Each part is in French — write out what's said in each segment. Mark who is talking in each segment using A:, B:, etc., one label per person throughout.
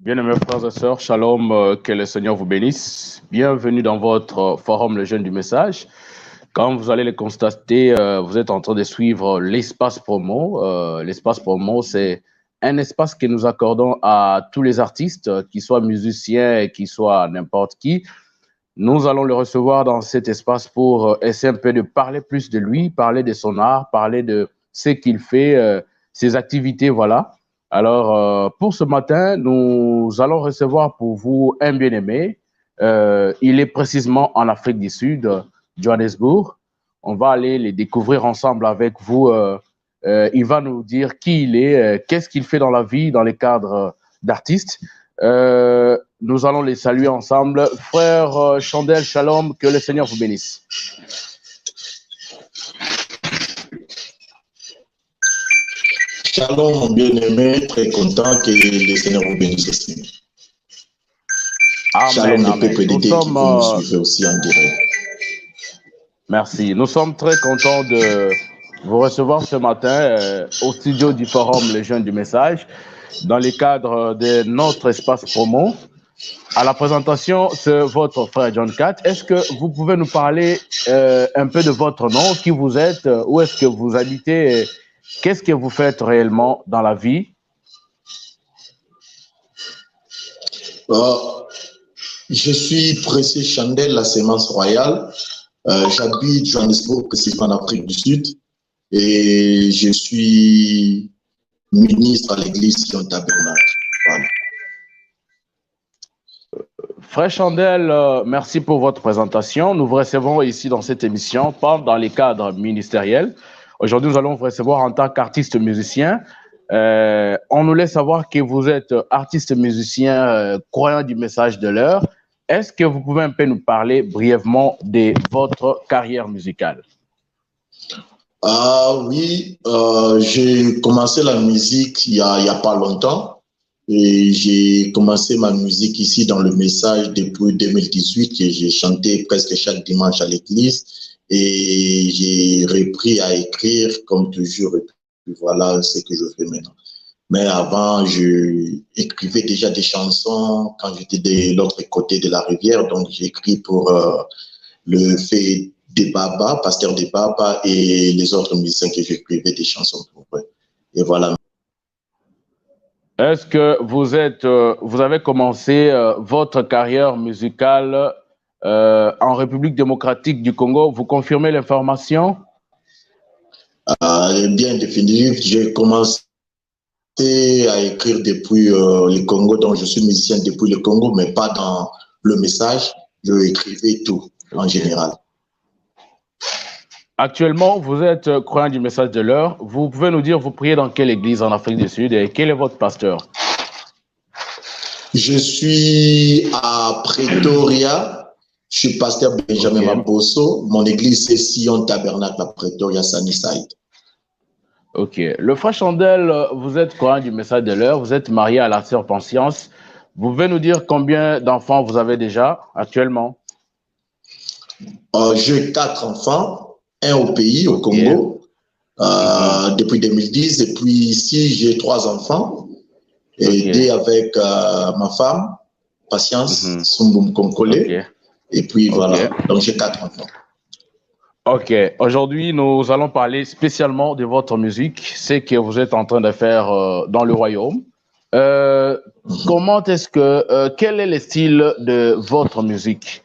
A: Bien-aimés frères et sœurs, shalom, que le Seigneur vous bénisse. Bienvenue dans votre forum, le Jeune du Message. Comme vous allez le constater, vous êtes en train de suivre l'espace promo. L'espace promo, c'est un espace que nous accordons à tous les artistes, qu'ils soient musiciens, qu'ils soient n'importe qui. Nous allons le recevoir dans cet espace pour essayer un peu de parler plus de lui, parler de son art, parler de ce qu'il fait, ses activités, voilà. Alors, pour ce matin, nous allons recevoir pour vous un bien-aimé. Il est précisément en Afrique du Sud, Johannesburg. On va aller les découvrir ensemble avec vous. Il va nous dire qui il est, qu'est-ce qu'il fait dans la vie, dans les cadres d'artiste. Nous allons les saluer ensemble. Frère Chandel, shalom, que le Seigneur vous bénisse.
B: Shalom, mon bien-aimé, très content que le Seigneur vous bénisse aussi.
A: Amen,
B: Shalom,
A: amen.
B: le peuple d'été qui vous suivez aussi en direct.
A: Merci. Nous sommes très contents de vous recevoir ce matin au studio du Forum Les Jeunes du Message, dans le cadre de notre espace promo. À la présentation, c'est votre frère John Cat. Est-ce que vous pouvez nous parler un peu de votre nom, qui vous êtes, où est-ce que vous habitez, qu'est-ce que vous faites réellement dans la vie?
B: Je suis Pressé Chandel, la sémence royale. J'habite Johannesburg, précisément en Afrique du Sud, et je suis ministre à l'église Sion Tabernacle. Voilà.
A: Frère Chandel, merci pour votre présentation. Nous vous recevons ici dans cette émission, pas dans les cadres ministériels. Aujourd'hui, nous allons vous recevoir en tant qu'artiste musicien. On nous laisse savoir que vous êtes artiste musicien, croyant du message de l'heure. Est-ce que vous pouvez un peu nous parler brièvement de votre carrière musicale?
B: Oui, j'ai commencé la musique il y a pas longtemps. Et j'ai commencé ma musique ici dans le message depuis 2018, que j'ai chanté presque chaque dimanche à l'église. Et j'ai repris à écrire comme toujours. Et puis voilà ce que je fais maintenant. Mais avant, je écrivais déjà des chansons quand j'étais de l'autre côté de la rivière. Donc j'ai écrit pour le fait des Baba, pasteur des Baba et les autres musiciens que j'écrivais des chansons pour eux. Et voilà.
A: Est-ce que vous avez commencé votre carrière musicale en République démocratique du Congo? Vous confirmez l'information?
B: Bien définitif, j'ai commencé à écrire depuis le Congo, donc je suis musicien depuis le Congo, mais pas dans le message. Je écrivais tout en général.
A: Actuellement, vous êtes croyant du message de l'heure. Vous pouvez nous dire, vous priez dans quelle église en Afrique du Sud et quel est votre pasteur?
B: Je suis à Pretoria. Je suis pasteur Benjamin Mabosso. Mon église, c'est Sion Tabernacle à Pretoria, Sunnyside.
A: Ok. Le frère Chandel, vous êtes croyant du message de l'heure. Vous êtes marié à la sœur Patience. Vous pouvez nous dire combien d'enfants vous avez déjà actuellement?
B: J'ai 4 enfants, un au pays, au Congo, depuis 2010. Et puis ici, j'ai 3 enfants, et 2 avec ma femme, Patience, Sumbum Konkole. Et puis voilà, donc j'ai 4 enfants.
A: Ok, aujourd'hui, nous allons parler spécialement de votre musique, ce que vous êtes en train de faire dans le royaume. Comment est-ce que, quel est le style de votre musique?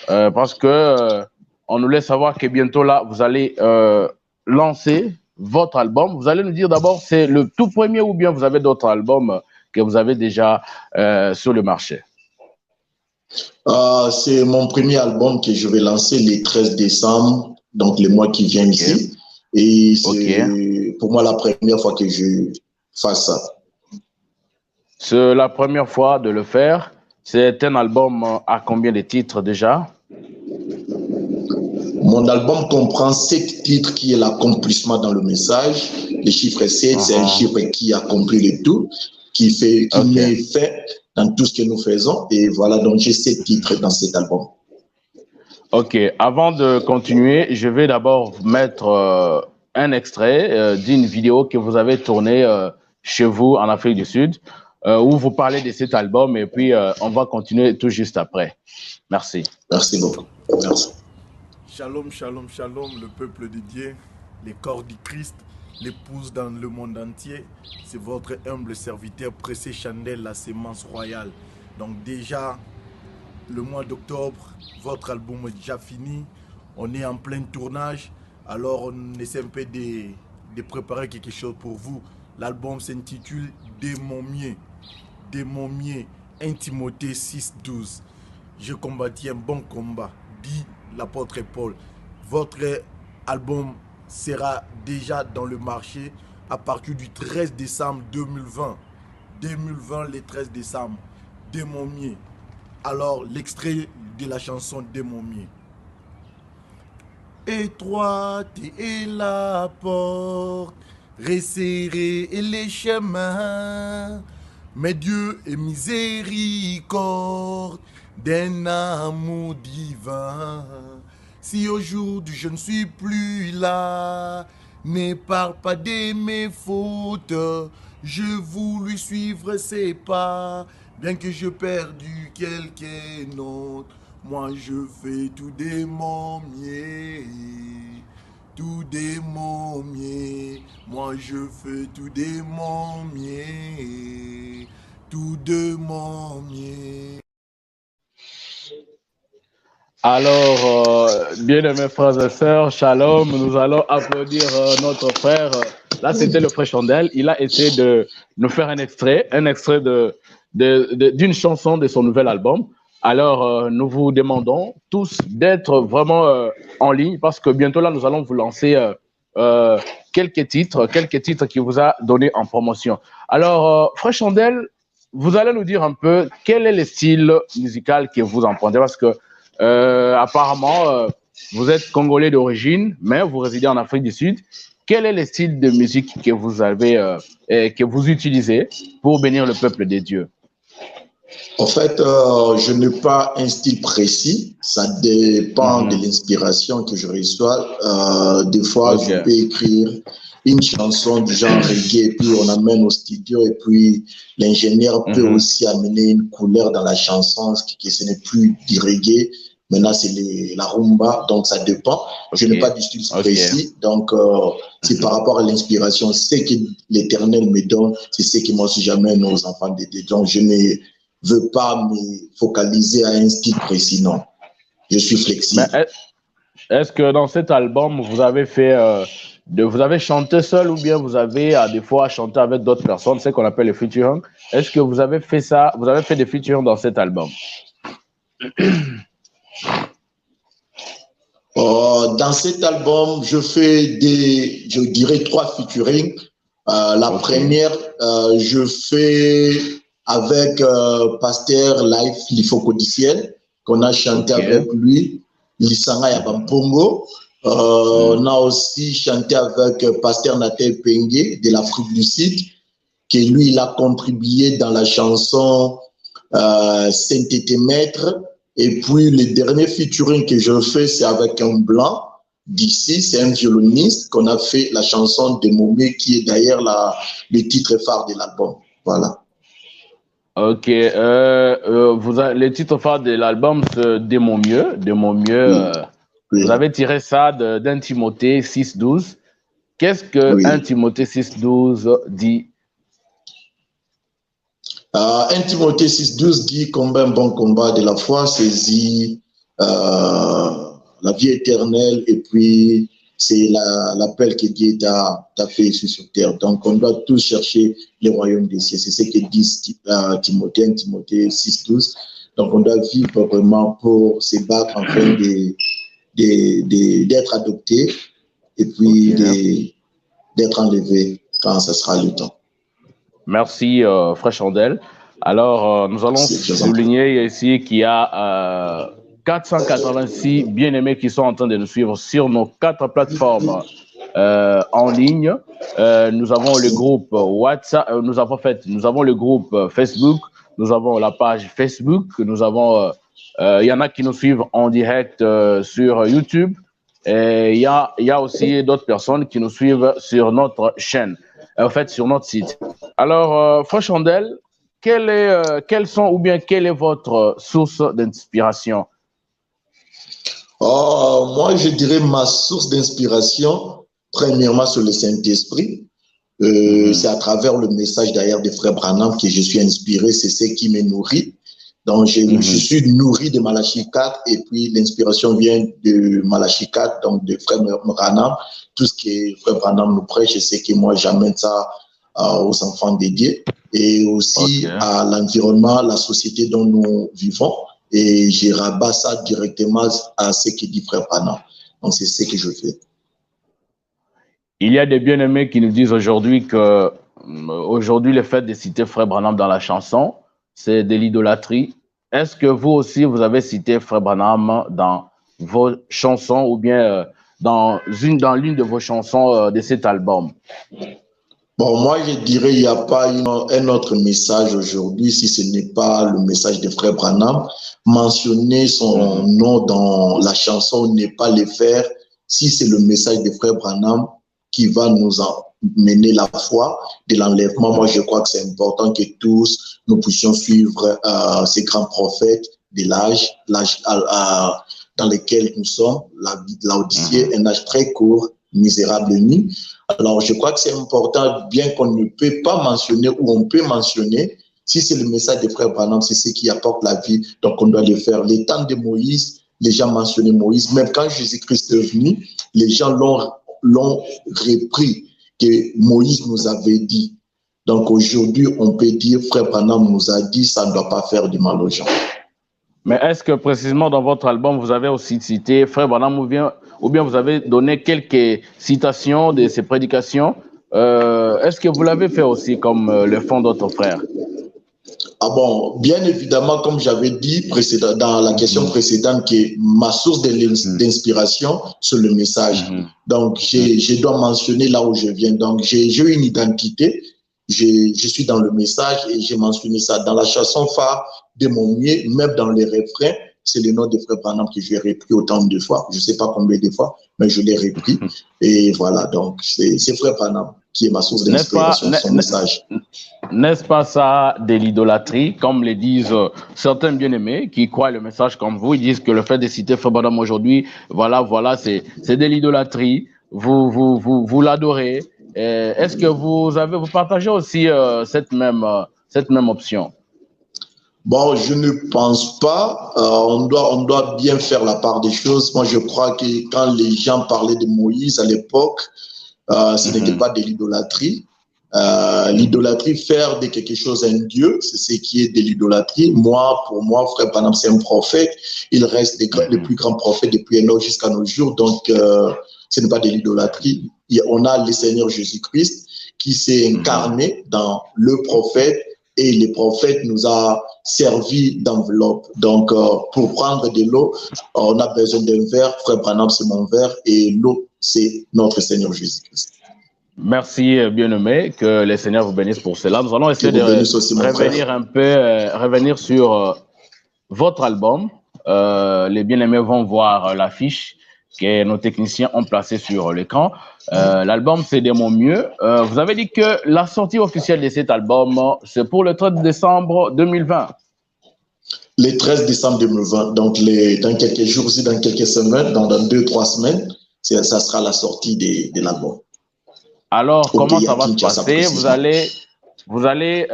A: Parce que on nous laisse savoir que bientôt là, vous allez lancer votre album. Vous allez nous dire d'abord, c'est le tout premier ou bien vous avez d'autres albums que vous avez déjà sur le marché?
B: C'est mon premier album que je vais lancer le 13 décembre, donc le mois qui vient ici. Et c'est pour moi la première fois que je fasse ça.
A: C'est la première fois de le faire. C'est un album à combien de titres déjà?
B: Mon album comprend 7 titres qui est l'accomplissement dans le message. Le chiffre 7, c'est un chiffre qui accomplit le tout, qui met fait dans tout ce que nous faisons. Et voilà, donc j'ai 7 titres dans cet album.
A: Ok, avant de continuer, je vais d'abord mettre un extrait d'une vidéo que vous avez tournée chez vous en Afrique du Sud. où vous parlez de cet album et puis on va continuer tout juste après. Merci.
B: Merci beaucoup. Merci.
C: Shalom, shalom, shalom, le peuple de Dieu, les corps du Christ, l'épouse dans le monde entier. C'est votre humble serviteur Pressé Chandel, la sémence royale. Donc déjà, le mois d'octobre, votre album est déjà fini. On est en plein tournage. Alors on essaie un peu de préparer quelque chose pour vous. L'album s'intitule De mon mieux. De mon mieux. 1 Timothée 6,12. Je combattis un bon combat, dit l'apôtre Paul. Votre album sera déjà dans le marché à partir du 13 décembre 2020. 2020, le 13 décembre. De mon mieux. Alors, l'extrait de la chanson De mon mieux. Étroite est la porte, resserré est les chemins, mais Dieu est miséricorde d'un amour divin. Si aujourd'hui je ne suis plus là, ne parle pas de mes fautes, je voulus suivre ses pas, bien que je perdu quelqu'un d'autre. Moi je fais tout de mon mieux, tout de mon mieux. Moi je fais tout de mon mieux, tout de mon mieux.
A: Alors, bien-aimés frères et sœurs, shalom, nous allons applaudir notre frère. Là, c'était le frère Chandel. Il a essayé de nous faire un extrait d'une chanson de son nouvel album. Alors, nous vous demandons tous d'être vraiment en ligne parce que bientôt, là, nous allons vous lancer quelques titres qu'il vous a donnés en promotion. Alors, frère Chandel, vous allez nous dire un peu quel est le style musical que vous empruntez parce que apparemment, vous êtes congolais d'origine, mais vous résidez en Afrique du Sud. Quel est le style de musique que vous avez, que vous utilisez pour bénir le peuple de Dieu?
B: En fait, je n'ai pas un style précis. Ça dépend de l'inspiration que je reçois. Des fois, je peux écrire une chanson du genre reggae, puis on amène au studio, et puis l'ingénieur peut aussi amener une couleur dans la chanson, que ce n'est plus du reggae. Maintenant, c'est la rumba, donc ça dépend. Je n'ai pas de style précis, donc c'est par rapport à l'inspiration. Ce que l'Éternel me donne, c'est ce que moi aussi j'amène aux enfants de Dieu. Donc, je ne veux pas me focaliser à un style précis, non. Je suis flexible.
A: Est-ce que dans cet album, vous avez fait, vous avez chanté seul ou bien vous avez des fois chanté avec d'autres personnes, ce qu'on appelle le featuring? Est-ce que vous avez fait ça, vous avez fait des featuring dans cet album?
B: Dans cet album, je fais je dirais 3 featuring. La première, je fais avec Pasteur Life Lifocodiciel, qu'on a chanté avec lui, Lisanga Yabampongo. On a aussi chanté avec Pasteur Natel Pengue de l'Afrique du Sud, qui lui, il a contribué dans la chanson Saint-Tété Maître. Et puis, le dernier featuring que je fais, c'est avec un blanc d'ici, c'est un violoniste qu'on a fait la chanson de Momé, qui est d'ailleurs le titre phare de l'album. Voilà.
A: Ok. Le titre phare de l'album, c'est De mon mieux. De mon mieux. Oui. Vous avez tiré ça d'Un Timothée 6,12. Qu'est-ce que 1 Timothée 6,12 dit?
B: 1 Timothée 6,12 dit combat un bon combat de la foi, saisit la vie éternelle, et puis c'est l'appel que Dieu t'a fait ici sur terre. Donc on doit tous chercher le royaume des cieux. C'est ce que dit Timothée, 1 Timothée 6,12. Donc on doit vivre vraiment pour se battre afin d'être adopté et puis d'être enlevé quand ce sera le temps.
A: Merci, frère Chandel. Alors, nous allons souligner ici qu'il y a 486 bien-aimés qui sont en train de nous suivre sur nos 4 plateformes en ligne. Nous avons le groupe WhatsApp, nous avons le groupe Facebook, nous avons la page Facebook, nous avons, il y en a qui nous suivent en direct sur YouTube, et il y a aussi d'autres personnes qui nous suivent sur notre chaîne. En fait, sur notre site. Alors, frère Chandel, quelles sont ou bien quelle est votre source d'inspiration?
B: Moi, je dirais ma source d'inspiration, premièrement sur le Saint-Esprit. C'est à travers le message derrière des frères Branham que je suis inspiré, c'est ce qui me nourrit. Donc, je suis nourri de Malachie 4 et puis l'inspiration vient de Malachie 4, donc de frère Branham. Tout ce que frère Branham nous prêche, je sais que moi, j'amène ça aux enfants dédiés et aussi à l'environnement, la société dont nous vivons. Et je rabats ça directement à ce que dit frère Branham. Donc, c'est ce que je fais.
A: Il y a des bien-aimés qui nous disent aujourd'hui que le fait de citer frère Branham dans la chanson, c'est de l'idolâtrie. Est-ce que vous aussi, vous avez cité frère Branham dans vos chansons ou bien dans l'une de vos chansons de cet album?
B: Bon, moi, je dirais qu'il n'y a pas un autre message aujourd'hui si ce n'est pas le message de frère Branham. Mentionner son nom dans la chanson n'est pas le faire si c'est le message de frère Branham qui va nous mener la foi de l'enlèvement. Moi, je crois que c'est important que tous nous puissions suivre ces grands prophètes de l'âge dans lequel nous sommes, la vie de Laodicée, un âge très court, misérable nu. Alors, je crois que c'est important, bien qu'on ne peut pas mentionner ou on peut mentionner, si c'est le message des frères Branham, c'est ce qui apporte la vie, donc on doit le faire. Les temps de Moïse, les gens mentionnaient Moïse, même quand Jésus-Christ est venu, les gens l'ont repris, que Moïse nous avait dit. Donc aujourd'hui, on peut dire, frère Branham nous a dit, ça ne doit pas faire du mal aux gens.
A: Mais est-ce que précisément dans votre album, vous avez aussi cité frère Branham ou bien vous avez donné quelques citations de ses prédications? Est-ce que vous l'avez fait aussi comme le font d'autres frères?
B: Ah bon, bien évidemment, comme j'avais dit dans la question précédente, que ma source d'inspiration, c'est le message. Donc, je dois mentionner là où je viens. Donc, j'ai une identité, je suis dans le message et j'ai mentionné ça. Dans la chanson phare de mon mieux, même dans les refrains, c'est le nom de frère Branham que j'ai repris autant de fois. Je ne sais pas combien de fois, mais je l'ai repris. Et voilà, donc c'est frère Branham qui est ma source d'inspiration, son message.
A: N'est-ce pas ça de l'idolâtrie, comme le disent certains bien-aimés qui croient le message comme vous? Ils disent que le fait de citer frère Branham aujourd'hui, voilà, c'est de l'idolâtrie. Vous l'adorez. Est-ce que vous partagez aussi cette même option?
B: Bon, je ne pense pas. On doit bien faire la part des choses. Moi, je crois que quand les gens parlaient de Moïse à l'époque, ce n'était pas de l'idolâtrie. L'idolâtrie, faire de quelque chose un Dieu, c'est ce qui est de l'idolâtrie. Pour moi, frère Branham, c'est un prophète. Il reste le plus grand prophète depuis Enoch jusqu'à nos jours. Donc, ce n'est pas de l'idolâtrie. On a le Seigneur Jésus-Christ qui s'est incarné dans le prophète. Et le prophète nous a servi d'enveloppe. Donc, pour prendre de l'eau, on a besoin d'un verre. Frère Branham, c'est mon verre. Et l'eau, c'est notre Seigneur Jésus-Christ.
A: Merci, bien-aimé. Que le Seigneur vous bénisse pour cela. Nous allons essayer de revenir sur votre album. Les bien-aimés vont voir l'affiche que nos techniciens ont placée sur l'écran. L'album, c'est de mon mieux. Vous avez dit que la sortie officielle de cet album, c'est pour le 13 décembre 2020.
B: Le 13 décembre 2020, donc dans quelques jours, aussi dans quelques semaines, dans 2-3 semaines, ça sera la sortie de l'album.
A: Alors, comment ça va se passer? Vous allez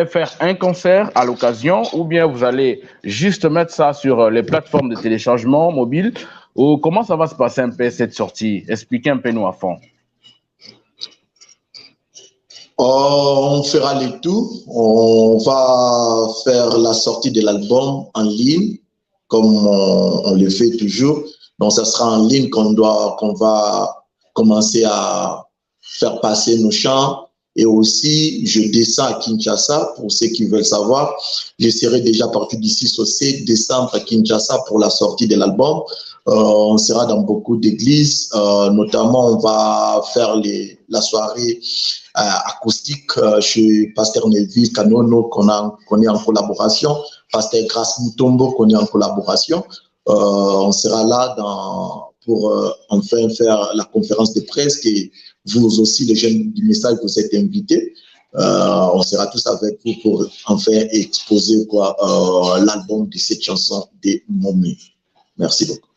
A: faire un concert à l'occasion ou bien vous allez juste mettre ça sur les plateformes de téléchargement mobile? Ou comment ça va se passer un peu cette sortie? Expliquez un peu nous à fond.
B: On fera le tout. On va faire la sortie de l'album en ligne, comme on le fait toujours. Donc, ça sera en ligne qu'on va commencer à faire passer nos chants. Et aussi, je descends à Kinshasa, pour ceux qui veulent savoir. Je serai déjà parti d'ici au 7 décembre à Kinshasa pour la sortie de l'album. On sera dans beaucoup d'églises, notamment on va faire la soirée acoustique chez Pasteur Neville Kanono qu'on est en collaboration, Pasteur Grace Mutombo qu'on est en collaboration. On sera là pour enfin faire la conférence de presse et vous aussi, les jeunes du message, vous êtes invités. On sera tous avec vous pour enfin exposer l'album de cette chanson de Momi. Merci beaucoup.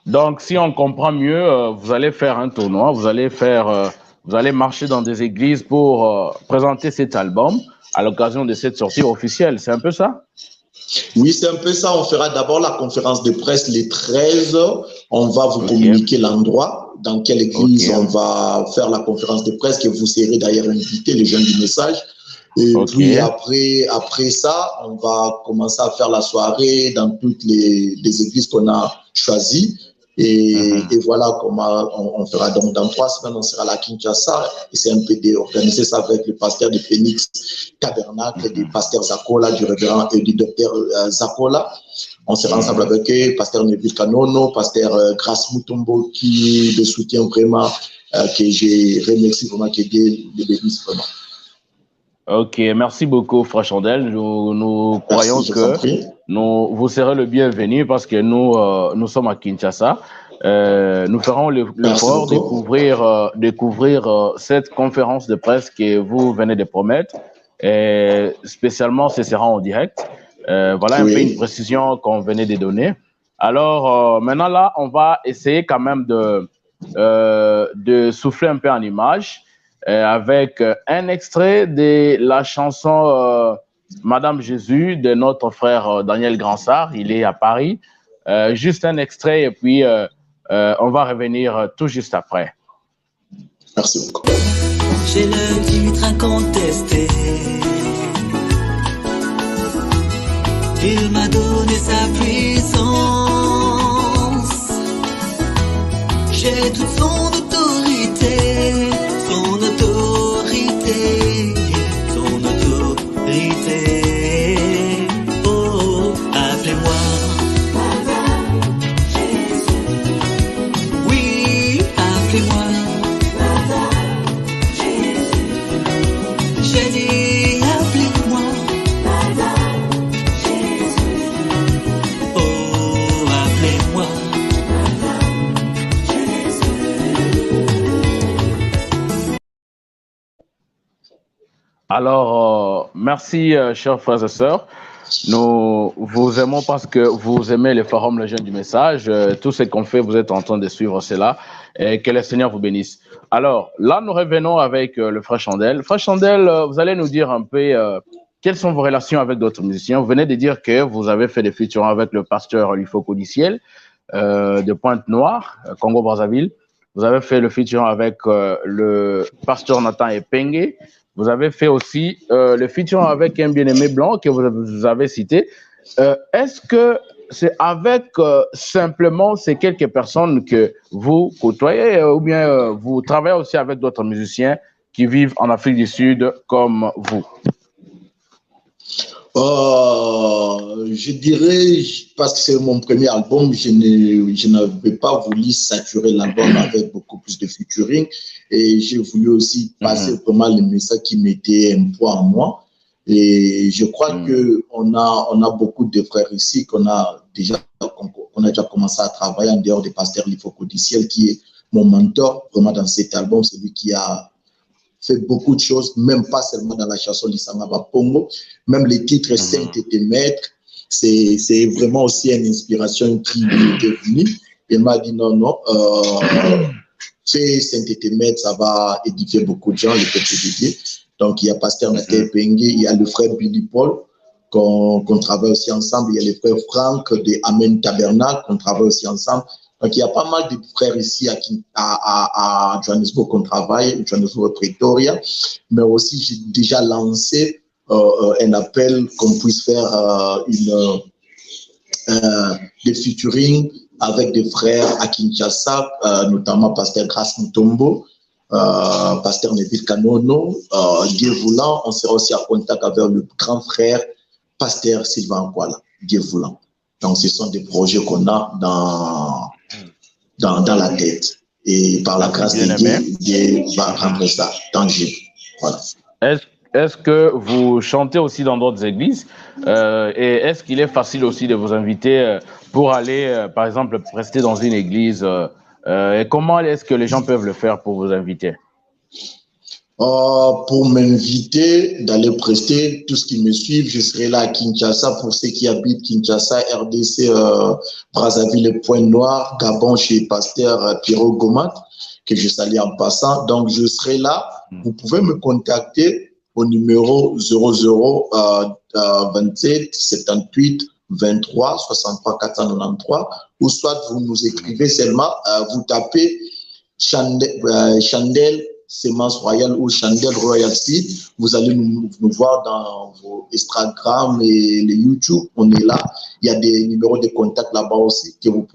A: Donc, si on comprend mieux, vous allez faire un tournoi, vous allez marcher dans des églises pour présenter cet album à l'occasion de cette sortie officielle. C'est un peu ça?
B: Oui, c'est un peu ça. On fera d'abord la conférence de presse les 13. On va vous communiquer l'endroit dans quelle église on va faire la conférence de presse, que vous serez d'ailleurs invités, les jeunes du message. Et puis après ça, on va commencer à faire la soirée dans toutes les églises qu'on a choisies. Et voilà comment on fera. Donc, dans 3 semaines, on sera à la Kinshasa. Et c'est un peu d'organiser ça avec le pasteur de Phoenix Tabernacle, du pasteur Zakola, du révérend et du docteur Zakola. On sera ensemble avec eux, pasteur Neville Kanono, pasteur Grace Mutombo, qui le soutient vraiment, que je remercie vraiment, que Dieu le bénisse vraiment.
A: Ok, merci beaucoup, Frère Chandel. Nous croyons que vous serez le bienvenu parce que nous sommes à Kinshasa. Nous ferons l'effort de découvrir cette conférence de presse que vous venez de promettre. Et spécialement, ce sera en direct. Voilà un peu une précision qu'on venait de donner. Alors, maintenant là, on va essayer quand même de souffler un peu en image. Avec un extrait de la chanson Madame Jésus de notre frère Daniel Gransart. Il est à Paris. Juste un extrait et puis on va revenir tout juste après.
B: Merci beaucoup.
D: J'ai le titre incontesté. Il m'a donné sa puissance. J'ai toute son autorité. Son autorité, oh, appelez-moi Madame Jésus. Oui, appelez-moi Madame Jésus. J'ai dit appelez-moi Madame Jésus. Oh, appelez-moi Madame Jésus.
A: Alors, merci, chers frères et sœurs. Nous vous aimons parce que vous aimez le Forum Le Jeune du Message. Tout ce qu'on fait, vous êtes en train de suivre cela. Et que le Seigneur vous bénisse. Alors, là, nous revenons avec le frère Chandel. Frère Chandel, vous allez nous dire un peu quelles sont vos relations avec d'autres musiciens. Vous venez de dire que vous avez fait des featuring avec le pasteur Lifo Codiciel de Pointe-Noire, Congo-Brazzaville. Vous avez fait le featuring avec le pasteur Nathan Epenge. Vous avez fait aussi le featuring avec un bien-aimé blanc que vous avez cité. Est-ce que c'est avec simplement ces quelques personnes que vous côtoyez ou bien vous travaillez aussi avec d'autres musiciens qui vivent en Afrique du Sud comme vous?
B: Je dirais, parce que c'est mon premier album, je n'avais pas voulu saturer l'album avec beaucoup plus de featuring et j'ai voulu aussi passer vraiment le message qui mettait un poids en moi. Et je crois qu'on a beaucoup de frères ici qu'on a déjà commencé à travailler en dehors des pasteurs Lifo Codiciel, qui est mon mentor vraiment dans cet album. C'est lui qui a fait beaucoup de choses, même pas seulement dans la chanson Lisanga Pongo, même les titres Saint et Maître, c'est vraiment aussi une inspiration qui est venue. Il m'a dit non, fais Saint et Maître, ça va édifier beaucoup de gens, le peuple de Dieu. Donc il y a Pasteur Nathan Epenge, il y a le frère Billy Paul, qu'on travaille aussi ensemble, il y a le frère Franck de Amen Tabernacle, qu'on travaille aussi ensemble. Donc, il y a pas mal de frères ici à Johannesburg qu'on travaille, Johannesburg Pretoria, mais aussi j'ai déjà lancé un appel qu'on puisse faire des featuring avec des frères à Kinshasa, notamment Pasteur Grace Mutombo, Pasteur Neville Kanono, Dieu voulant. On sera aussi en contact avec le grand frère Pasteur Sylvain Kwala, Dieu voulant. Donc, ce sont des projets qu'on a dans la tête. Et par la grâce de Dieu, Dieu va rendre ça tangible. Voilà.
A: Est-ce que vous chantez aussi dans d'autres églises? Et est-ce qu'il est facile aussi de vous inviter pour aller, par exemple, rester dans une église? Et comment est-ce que les gens peuvent le faire pour vous inviter?
B: Pour m'inviter d'aller prester, tout ce qui me suivent, je serai là à Kinshasa pour ceux qui habitent Kinshasa, RDC, Brazzaville et Pointe-Noire, Gabon chez Pasteur Pierrot Gomat, que je salue en passant. Donc, je serai là. Vous pouvez me contacter au numéro 00 27 78 23 63 493 ou soit vous nous écrivez seulement, vous tapez Chandel Semence Royale ou Chandel Royal Seed. Vous allez nous voir dans vos Instagram et les YouTube. On est là. Il y a des numéros de contact là-bas aussi que vous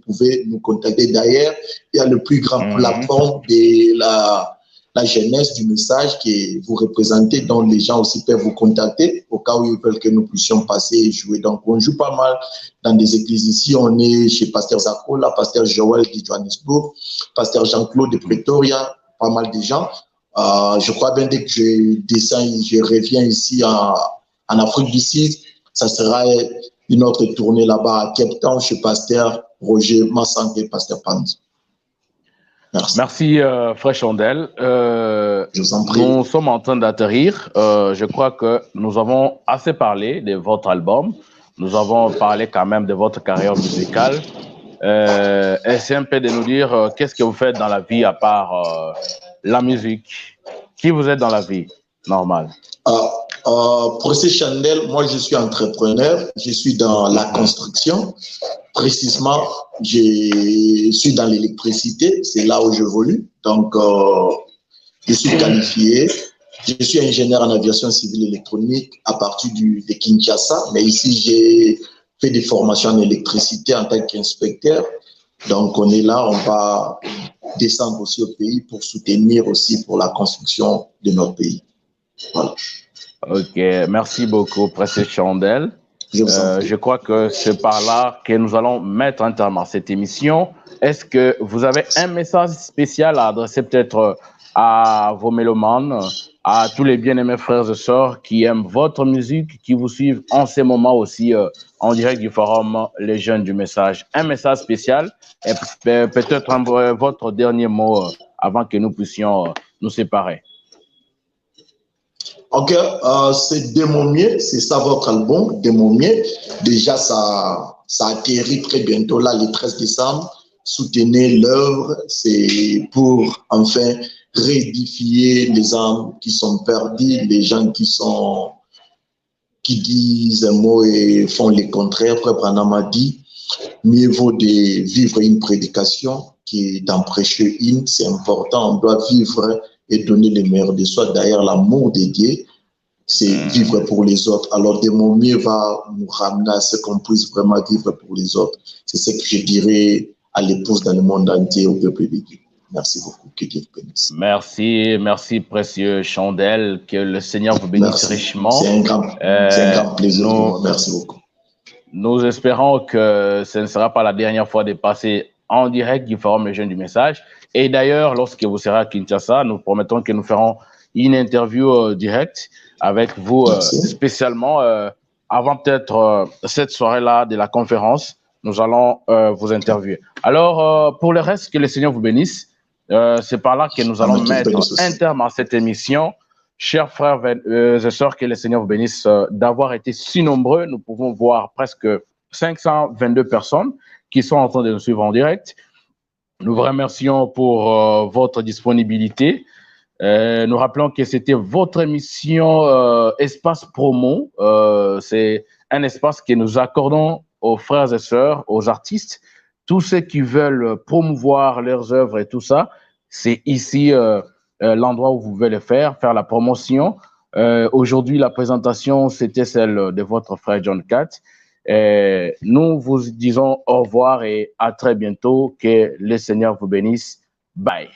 B: pouvez nous contacter. D'ailleurs, il y a le plus grand plateforme de la jeunesse du message que vous représentez, dont les gens aussi peuvent vous contacter au cas où ils veulent que nous puissions passer et jouer. Donc, on joue pas mal dans des églises ici. On est chez Pasteur Zakola, Pasteur Joël de Johannesburg, Pasteur Jean-Claude de Pretoria, pas mal de gens. Je crois bien dès que je descends, je reviens ici en Afrique du Sud, ça sera une autre tournée là-bas à Cape Town chez Pasteur Roger Massangue, Pasteur Panz.
A: Merci, Frère Chandel.
B: Je vous en prie.
A: Nous sommes en train d'atterrir. Je crois que nous avons assez parlé de votre album. Nous avons parlé quand même de votre carrière musicale. Essayez un peu de nous dire qu'est-ce que vous faites dans la vie à part la musique. Qui vous êtes dans la vie normale?
B: Procès Chandel, moi je suis entrepreneur, je suis dans la construction. Précisément, je suis dans l'électricité, c'est là où j'évolue. Donc, je suis qualifié. Je suis ingénieur en aviation civile électronique à partir de Kinshasa, mais ici j'ai fait des formations en électricité en tant qu'inspecteur. Donc, on est là, on va descendre aussi au pays pour soutenir aussi pour la construction de notre pays. Voilà.
A: Ok, merci beaucoup, Pressé Chandel. Je crois que c'est par là que nous allons mettre un terme à cette émission. Est-ce que vous avez un message spécial à adresser peut-être à vos mélomanes, à tous les bien-aimés frères et sœurs qui aiment votre musique, qui vous suivent en ce moment aussi en direct du forum Les Jeunes du Message? Un message spécial et peut-être votre dernier mot avant que nous puissions nous séparer.
B: Ok, c'est De mon mieux, c'est ça votre album, De mon mieux. Déjà, ça atterrit très bientôt, là, le 13 décembre. Soutenez l'œuvre, c'est pour enfin réédifier les âmes qui sont perdues, les gens qui disent un mot et font le contraire. Frère Branham a dit, mieux vaut de vivre une prédication que d'en prêcher une. C'est important, on doit vivre et donner le meilleur de soi. D'ailleurs, l'amour de Dieu, c'est vivre pour les autres. Alors, De mon mieux va nous ramener à ce qu'on puisse vraiment vivre pour les autres. C'est ce que je dirais à l'épouse dans le monde entier, au peuple de Dieu. Merci beaucoup. Que Dieu vous bénisse.
A: Merci, précieux Chandel. Que le Seigneur vous bénisse richement.
B: C'est un grand plaisir pour moi. Merci beaucoup.
A: Nous espérons que ce ne sera pas la dernière fois de passer en direct du forum Les Jeunes du Message. Et d'ailleurs, lorsque vous serez à Kinshasa, nous promettons que nous ferons une interview directe avec vous, spécialement avant peut-être cette soirée-là de la conférence. Nous allons vous interviewer. Alors, pour le reste, que le Seigneur vous bénisse. C'est par là que nous allons mettre un terme à cette émission. Chers frères et sœurs, que le Seigneur vous bénisse d'avoir été si nombreux. Nous pouvons voir presque 522 personnes qui sont en train de nous suivre en direct. Nous vous remercions pour votre disponibilité. Nous rappelons que c'était votre émission Espace Promo. C'est un espace que nous accordons aux frères et sœurs, aux artistes, tous ceux qui veulent promouvoir leurs œuvres et tout ça. C'est ici l'endroit où vous pouvez le faire la promotion. Aujourd'hui, la présentation, c'était celle de votre frère John Catt. Nous vous disons au revoir et à très bientôt. Que le Seigneur vous bénisse. Bye.